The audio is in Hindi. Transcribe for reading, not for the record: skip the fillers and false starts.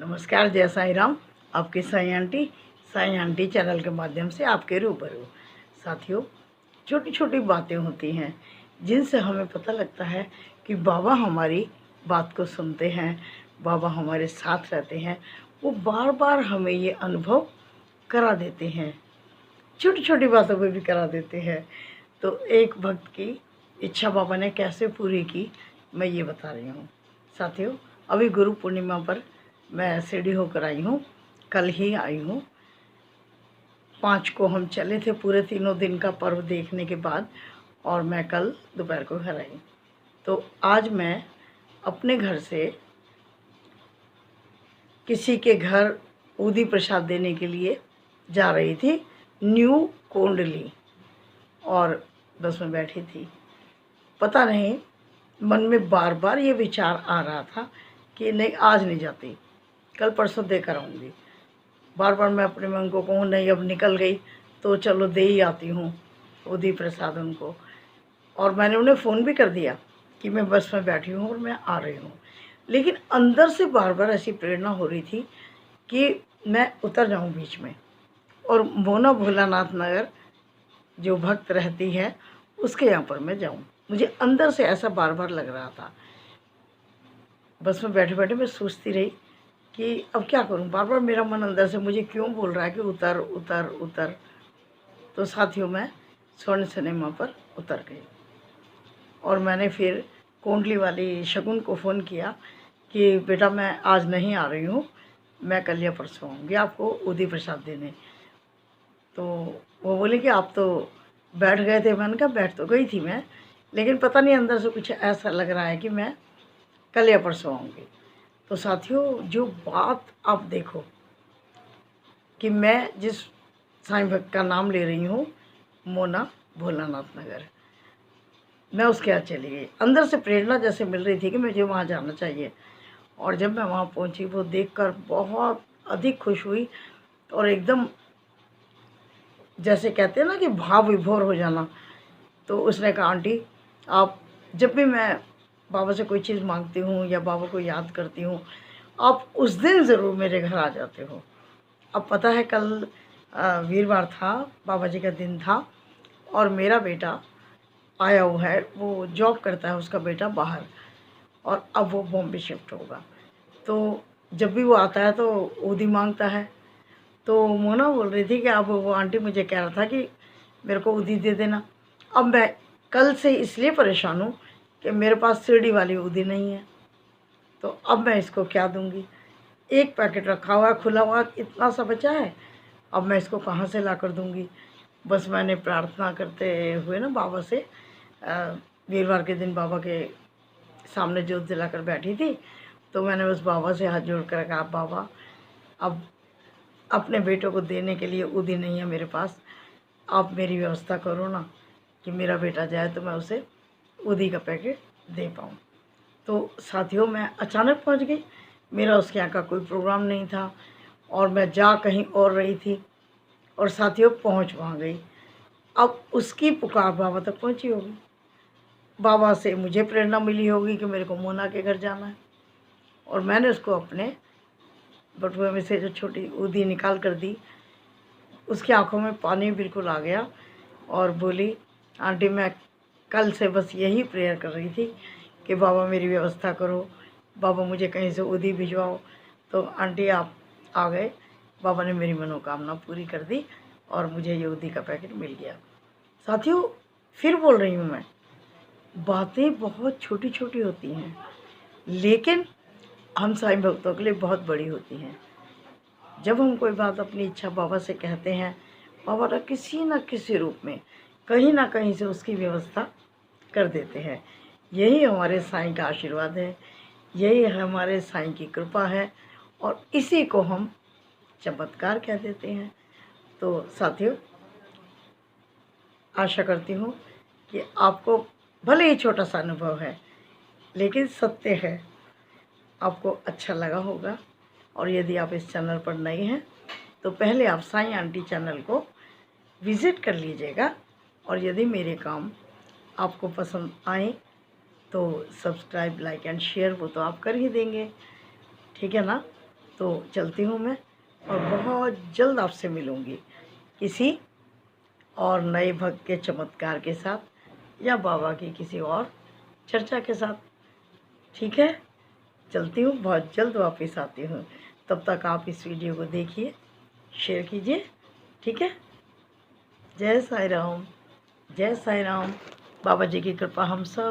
नमस्कार, जय साईं राम। आपकी साईं आंटी चैनल के माध्यम से आपके रूबरू। साथियों, छोटी छोटी बातें होती हैं जिनसे हमें पता लगता है कि बाबा हमारी बात को सुनते हैं, बाबा हमारे साथ रहते हैं। वो बार बार हमें ये अनुभव करा देते हैं, छोटी छोटी बातों पे भी करा देते हैं। तो एक भक्त की इच्छा बाबा ने कैसे पूरी की, मैं ये बता रही हूँ। साथियों, अभी गुरु पूर्णिमा पर मैं शिरडी होकर आई हूँ, कल ही आई हूँ। 5 को हम चले थे, पूरे 3 दिन का पर्व देखने के बाद, और मैं कल दोपहर को घर आई। तो आज मैं अपने घर से किसी के घर ऊदी प्रसाद देने के लिए जा रही थी, न्यू कोंडली, और बस में बैठी थी। पता नहीं, मन में बार बार ये विचार आ रहा था कि नहीं, आज नहीं जाती, कल परसों देकर आऊँगी। बार बार मैं अपने मन को कहूँ नहीं, अब निकल गई तो चलो दे ही आती हूँ उदी प्रसाद उनको। और मैंने उन्हें फ़ोन भी कर दिया कि मैं बस में बैठी हूँ और मैं आ रही हूँ। लेकिन अंदर से बार बार ऐसी प्रेरणा हो रही थी कि मैं उतर जाऊँ बीच में, और मोना भोलानाथ नगर जो भक्त रहती है उसके यहाँ पर मैं जाऊँ। मुझे अंदर से ऐसा बार बार लग रहा था। बस में बैठे बैठे मैं सोचती रही कि अब क्या करूं, बार बार मेरा मन अंदर से मुझे क्यों बोल रहा है कि उतर उतर उतर। तो साथियों, मैं स्वर्ण सिनेमा पर उतर गई, और मैंने फिर कोंडली वाली शगुन को फ़ोन किया कि बेटा मैं आज नहीं आ रही हूँ, मैं कल या परसों आऊँगी आपको उदी प्रसाद देने। तो वो बोले कि आप तो बैठ गए थे। मैंने कहा बैठ तो गई थी मैं, लेकिन पता नहीं अंदर से कुछ ऐसा लग रहा है कि मैं कल या परसों आऊँगी। तो साथियों, जो बात आप देखो कि मैं जिस साईं भक्त का नाम ले रही हूँ, मोना भोलानाथ नगर, मैं उसके यहाँ चली गई। अंदर से प्रेरणा जैसे मिल रही थी कि मुझे वहाँ जाना चाहिए। और जब मैं वहाँ पहुँची, वो देखकर बहुत अधिक खुश हुई, और एकदम जैसे कहते हैं ना कि भाव विभोर हो जाना। तो उसने कहा आंटी, आप जब भी मैं बाबा से कोई चीज़ मांगती हूँ या बाबा को याद करती हूँ, आप उस दिन ज़रूर मेरे घर आ जाते हो। अब पता है, कल वीरवार था, बाबा जी का दिन था, और मेरा बेटा आया हुआ है, वो जॉब करता है उसका बेटा बाहर, और अब वो बॉम्बे शिफ्ट होगा। तो जब भी वो आता है तो ऊदी मांगता है। तो मोना बोल रही थी कि अब वो आंटी मुझे कह रहा था कि मेरे को ऊदी दे देना। अब मैं कल से इसलिए परेशान हूँ कि मेरे पास शिरडी वाली ऊदी नहीं है, तो अब मैं इसको क्या दूँगी। एक पैकेट रखा हुआ है खुला हुआ, इतना सा बचा है, अब मैं इसको कहाँ से ला कर दूँगी। बस मैंने प्रार्थना करते हुए ना बाबा से, वीरवार के दिन बाबा के सामने जोत जलाकर बैठी थी, तो मैंने उस बाबा से हाथ जोड़ कर कहा, बाबा अब अपने बेटों को देने के लिए ऊदी नहीं है मेरे पास, आप मेरी व्यवस्था करो ना कि मेरा बेटा जाए तो मैं उसे ऊदी का पैकेट दे पाऊँ। तो साथियों, मैं अचानक पहुंच गई, मेरा उसके यहाँ का कोई प्रोग्राम नहीं था, और मैं जा कहीं और रही थी, और साथियों पहुंच वहाँ गई। अब उसकी पुकार बाबा तक पहुंची होगी, बाबा से मुझे प्रेरणा मिली होगी कि मेरे को मोना के घर जाना है, और मैंने उसको अपने बटुए में से जो छोटी ऊदी निकाल कर दी। उसकी आंखों में पानी बिल्कुल आ गया, और बोली, आंटी मैं कल से बस यही प्रेयर कर रही थी कि बाबा मेरी व्यवस्था करो, बाबा मुझे कहीं से ऊदी भिजवाओ। तो आंटी आप आ गए, बाबा ने मेरी मनोकामना पूरी कर दी, और मुझे ये ऊदी का पैकेट मिल गया। साथियों, फिर बोल रही हूँ मैं, बातें बहुत छोटी छोटी होती हैं, लेकिन हम साईं भक्तों के लिए बहुत बड़ी होती हैं। जब हम कोई बात अपनी इच्छा बाबा से कहते हैं, बाबा न किसी रूप में कहीं ना कहीं से उसकी व्यवस्था कर देते हैं। यही हमारे साईं का आशीर्वाद है, यही हमारे साईं की कृपा है, और इसी को हम चमत्कार कह देते हैं। तो साथियों, आशा करती हूँ कि आपको भले ही छोटा सा अनुभव है, लेकिन सत्य है, आपको अच्छा लगा होगा। और यदि आप इस चैनल पर नए हैं तो पहले आप साईं आंटी चैनल को विज़िट कर लीजिएगा, और यदि मेरे काम आपको पसंद आए तो सब्सक्राइब, लाइक एंड शेयर वो तो आप कर ही देंगे, ठीक है ना। तो चलती हूँ मैं, और बहुत जल्द आपसे मिलूँगी किसी और नए भक्त के चमत्कार के साथ या बाबा की किसी और चर्चा के साथ। ठीक है, चलती हूँ, बहुत जल्द वापस आती हूँ। तब तक आप इस वीडियो को देखिए, शेयर कीजिए। ठीक है, जय साईं राम, जय साईं राम। बाबा जी की कृपा हम सब